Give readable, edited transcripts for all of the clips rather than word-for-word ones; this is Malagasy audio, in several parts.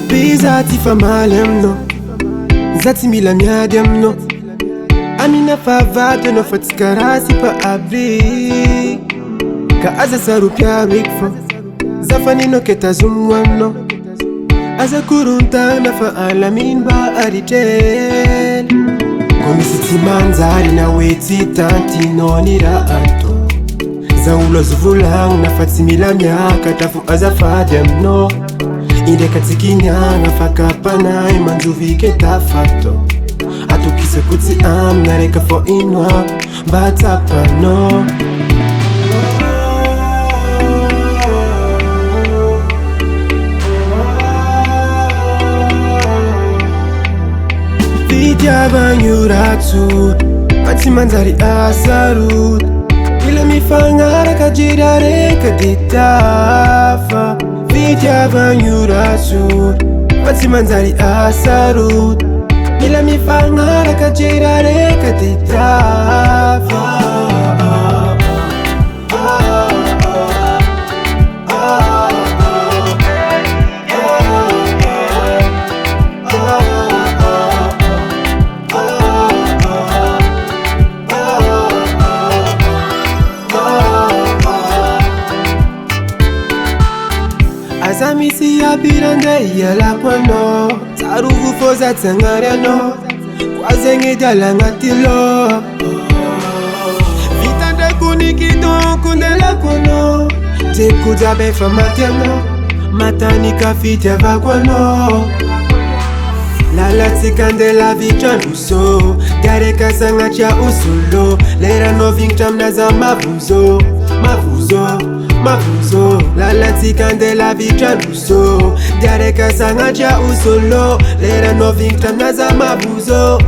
Bizati fa male amno, zati mila miadi amno. Amina favate no fatskarasi pa abri. Ka aza sarupya wikfo, zafani no ketazumwano. Aza kurunta fa alamin ba aritel. Komisiti manzari na weti tanti nonira anto. Zaulo zuvulang na fatsimila miaka tafu aza fadiamno. Inde katikinyanga fakapana imanzuvike tafato. Atukise kuti nareka fo inwa batapano. Vidya banyuratu ati manzari asarut. Ila mifangara kajirare kaditafa. Vidya banyuratu ati manzari asarut. Ila mifangara kajirare kaditafa. Azamisi ya birande ya la kwano. Tarugu foza tsangarano. Kwa zenge dala ngatilo. Vitande kunikito kundela kono. Te kujabe fa matemo. Matani kafite va kwano. Lala tikande la vichan uso. Gare kasanga cha usulo. Lera no victam naza mavuzo. Mavuzo, lala tikande la vichan uso. Gare kasanga cha usolo. Lera no victam naza mavuzo.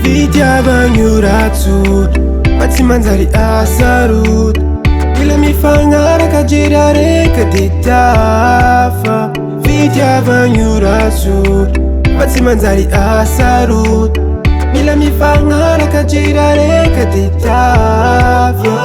Vidya banyuratu ati manzari asarut. Ila mifangara kajirare kaditafa. Vidya banyuratu ati manzari asarut. Ila mifangara kajirare kaditafa.